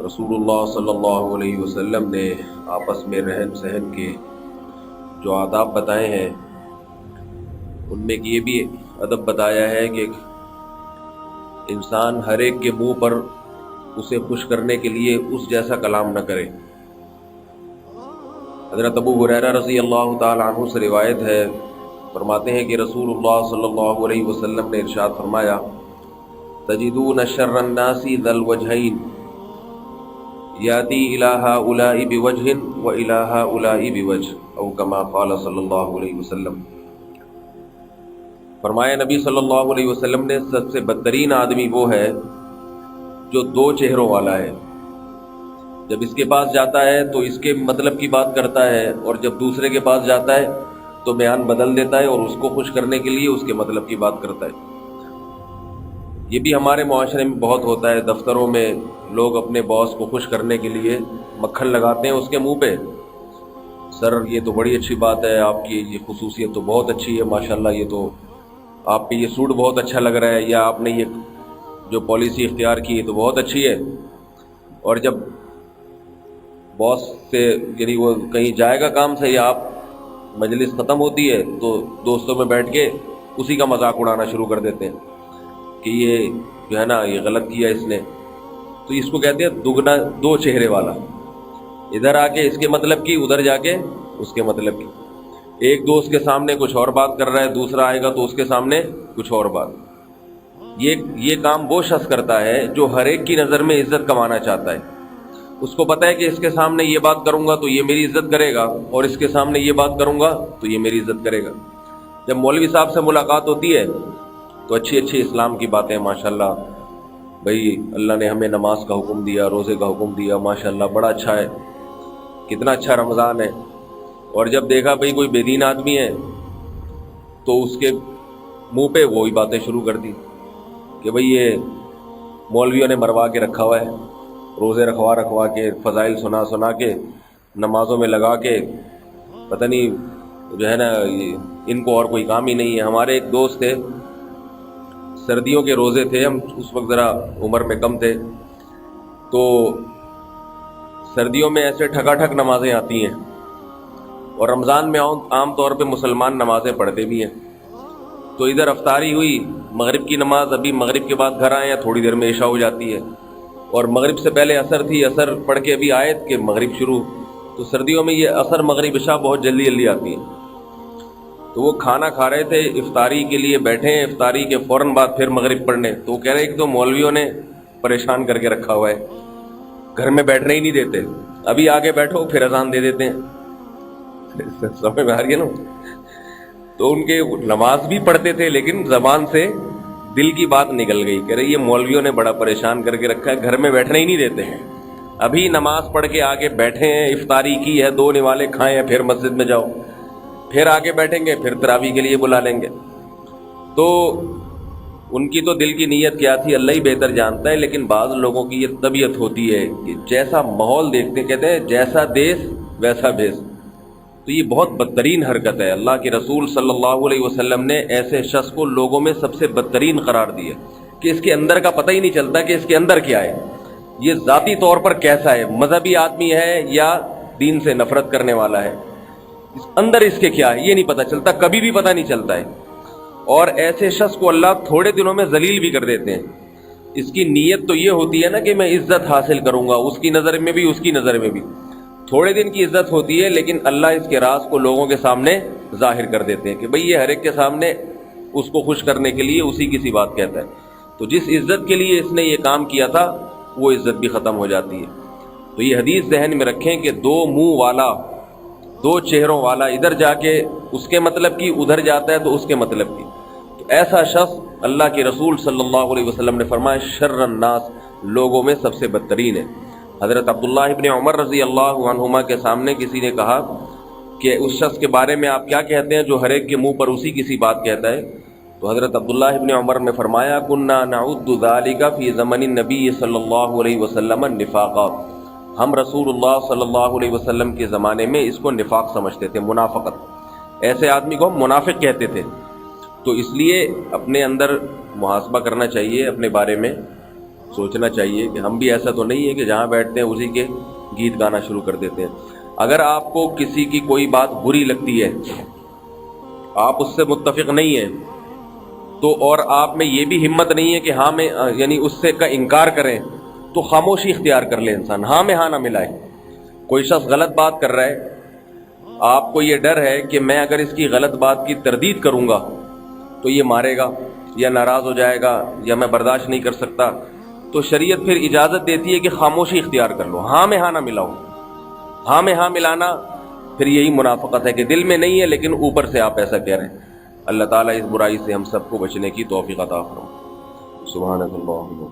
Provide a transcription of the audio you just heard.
رسول اللہ صلی اللہ علیہ وسلم نے آپس میں رہن سہن کے جو آداب بتائے ہیں ان میں یہ بھی ادب بتایا ہے کہ انسان ہر ایک کے منہ پر اسے خوش کرنے کے لیے اس جیسا کلام نہ کرے۔ حضرت ابو ہریرہ رضی اللہ تعالی عنہ سے روایت ہے، فرماتے ہیں کہ رسول اللہ صلی اللہ علیہ وسلم نے ارشاد فرمایا، تجدون شر الناس ذا الوجہین یاتی الی ہؤلاء بوجہ و الی ہؤلاء بوجہ، او کما قال صلی اللہ علیہ وسلم۔ فرمایا نبی صلی اللہ علیہ وسلم نے سب سے بدترین آدمی وہ ہے جو دو چہروں والا ہے، جب اس کے پاس جاتا ہے تو اس کے مطلب کی بات کرتا ہے، اور جب دوسرے کے پاس جاتا ہے تو بیان بدل دیتا ہے اور اس کو خوش کرنے کے لیے اس کے مطلب کی بات کرتا ہے۔ یہ بھی ہمارے معاشرے میں بہت ہوتا ہے، دفتروں میں لوگ اپنے باس کو خوش کرنے کے لیے مکھن لگاتے ہیں اس کے منہ پہ، سر یہ تو بڑی اچھی بات ہے، آپ کی یہ خصوصیت تو بہت اچھی ہے، ماشاءاللہ یہ تو آپ پہ یہ سوٹ بہت اچھا لگ رہا ہے، یا آپ نے یہ جو پالیسی اختیار کی ہے تو بہت اچھی ہے۔ اور جب باس سے یعنی وہ کہیں جائے گا کام سے یا آپ مجلس ختم ہوتی ہے تو دوستوں میں بیٹھ کے اسی کا مذاق اڑانا شروع کر دیتے ہیں کہ یہ جو ہے نا یہ غلط کیا اس نے، تو اس کو کہتے ہیں دگنا دو چہرے والا، ادھر آ کے اس کے مطلب کی، ادھر جا کے اس کے مطلب کی، ایک دوست کے سامنے کچھ اور بات کر رہا ہے، دوسرا آئے گا تو اس کے سامنے کچھ اور بات۔ یہ کام وہ شخص کرتا ہے جو ہر ایک کی نظر میں عزت کمانا چاہتا ہے، اس کو پتہ ہے کہ اس کے سامنے یہ بات کروں گا تو یہ میری عزت کرے گا، اور اس کے سامنے یہ بات کروں گا تو یہ میری عزت کرے گا۔ جب مولوی صاحب سے ملاقات ہوتی ہے تو اچھی اچھی اسلام کی باتیں، ماشاءاللہ بھائی اللہ نے ہمیں نماز کا حکم دیا، روزے کا حکم دیا، ماشاءاللہ بڑا اچھا ہے، کتنا اچھا رمضان ہے۔ اور جب دیکھا بھائی کوئی بے دین آدمی ہے تو اس کے منہ پہ وہی باتیں شروع کر دی کہ بھئی یہ مولویوں نے مروا کے رکھا ہوا ہے، روزے رکھوا کے، فضائل سنا کے، نمازوں میں لگا کے، پتہ نہیں جو ہے نا ان کو اور کوئی کام ہی نہیں ہے۔ ہمارے ایک دوست تھے، سردیوں کے روزے تھے، ہم اس وقت ذرا عمر میں کم تھے، تو سردیوں میں ایسے ٹھکا ٹھک نمازیں آتی ہیں، اور رمضان میں عام طور پہ مسلمان نمازیں پڑھتے بھی ہیں، تو ادھر افطاری ہوئی، مغرب کی نماز، ابھی مغرب کے بعد گھر آئے ہیں، تھوڑی دیر میں عشاء ہو جاتی ہے، اور مغرب سے پہلے عصر تھی، عصر پڑھ کے ابھی آئے کہ مغرب شروع، تو سردیوں میں یہ عصر مغرب عشاء بہت جلدی جلدی آتی ہیں۔ تو وہ کھانا کھا رہے تھے، افطاری کے لیے بیٹھے ہیں، افطاری کے فوراً بعد پھر مغرب پڑھنے، تو وہ کہہ رہے کہ تو مولویوں نے پریشان کر کے رکھا ہوا ہے، گھر میں بیٹھنے ہی نہیں دیتے، ابھی آگے بیٹھو پھر اذان دے دیتے ہیں۔ سمجھ میں آ رہی ہے نا؟ تو ان کے نماز بھی پڑھتے تھے لیکن زبان سے دل کی بات نکل گئی، کہہ رہے یہ مولویوں نے بڑا پریشان کر کے رکھا ہے، گھر میں بیٹھنے ہی نہیں دیتے ہیں، ابھی نماز پڑھ کے آگے بیٹھے ہیں، افطاری کی ہے، 2 نوالے کھائے ہیں، پھر مسجد میں جاؤ، پھر آگے بیٹھیں گے، پھر تراویح کے لیے بلا لیں گے۔ تو ان کی تو دل کی نیت کیا تھی اللہ ہی بہتر جانتا ہے، لیکن بعض لوگوں کی یہ طبیعت ہوتی ہے کہ جیسا ماحول دیکھتے ہیں، کہتے ہیں جیسا دیس ویسا بھیس، تو یہ بہت بدترین حرکت ہے۔ اللہ کے رسول صلی اللہ علیہ وسلم نے ایسے شخص کو لوگوں میں سب سے بدترین قرار دیا کہ اس کے اندر کا پتہ ہی نہیں چلتا کہ اس کے اندر کیا ہے، یہ ذاتی طور پر کیسا ہے، مذہبی آدمی ہے یا دین سے نفرت کرنے والا ہے، اندر اس کے کیا ہے یہ نہیں پتہ چلتا، کبھی بھی پتہ نہیں چلتا ہے۔ اور ایسے شخص کو اللہ تھوڑے دنوں میں ذلیل بھی کر دیتے ہیں۔ اس کی نیت تو یہ ہوتی ہے نا کہ میں عزت حاصل کروں گا، اس کی نظر میں بھی اس کی نظر میں بھی، تھوڑے دن کی عزت ہوتی ہے، لیکن اللہ اس کے راز کو لوگوں کے سامنے ظاہر کر دیتے ہیں کہ بھئی یہ ہر ایک کے سامنے اس کو خوش کرنے کے لیے اسی کی سی بات کہتا ہے، تو جس عزت کے لیے اس نے یہ کام کیا تھا وہ عزت بھی ختم ہو جاتی ہے۔ تو یہ حدیث ذہن میں رکھیں کہ دو منہ والا، دو چہروں والا، ادھر جا کے اس کے مطلب کی، ادھر جاتا ہے تو اس کے مطلب کی، تو ایسا شخص اللہ کے رسول صلی اللہ علیہ وسلم نے فرمایا شر الناس، لوگوں میں سب سے بدترین ہے۔ حضرت عبداللہ ابن عمر رضی اللہ عنہما کے سامنے کسی نے کہا کہ اس شخص کے بارے میں آپ کیا کہتے ہیں جو ہر ایک کے منہ پر اسی کسی بات کہتا ہے؟ تو حضرت عبداللہ ابن عمر نے فرمایا کنا نعد ذلک فی زمن النبی صلی اللہ علیہ وسلم نفاقا، ہم رسول اللہ صلی اللہ علیہ وسلم کے زمانے میں اس کو نفاق سمجھتے تھے، منافقت، ایسے آدمی کو ہم منافق کہتے تھے۔ تو اس لیے اپنے اندر محاسبہ کرنا چاہیے اپنے بارے میں سوچنا چاہیے کہ ہم بھی ایسا تو نہیں ہے کہ جہاں بیٹھتے ہیں اسی کے گیت گانا شروع کر دیتے ہیں۔ اگر آپ کو کسی کی کوئی بات بری لگتی ہے، آپ اس سے متفق نہیں ہیں، تو اور آپ میں یہ بھی ہمت نہیں ہے کہ ہاں میں یعنی اس سے کا انکار کریں، تو خاموشی اختیار کر لے انسان، ہاں میں ہاں نہ ملائے۔ کوئی شخص غلط بات کر رہا ہے، آپ کو یہ ڈر ہے کہ میں اگر اس کی غلط بات کی تردید کروں گا تو یہ مارے گا یا ناراض ہو جائے گا یا میں برداشت نہیں کر سکتا، تو شریعت پھر اجازت دیتی ہے کہ خاموشی اختیار کر لو، ہاں میں ہاں نہ ملاؤ۔ ہاں میں ہاں ملانا پھر یہی منافقت ہے کہ دل میں نہیں ہے لیکن اوپر سے آپ ایسا کہہ رہے ہیں۔ اللہ تعالیٰ اس برائی سے ہم سب کو بچنے کی توفیق عطا فرمائے۔ سبحانک اللہم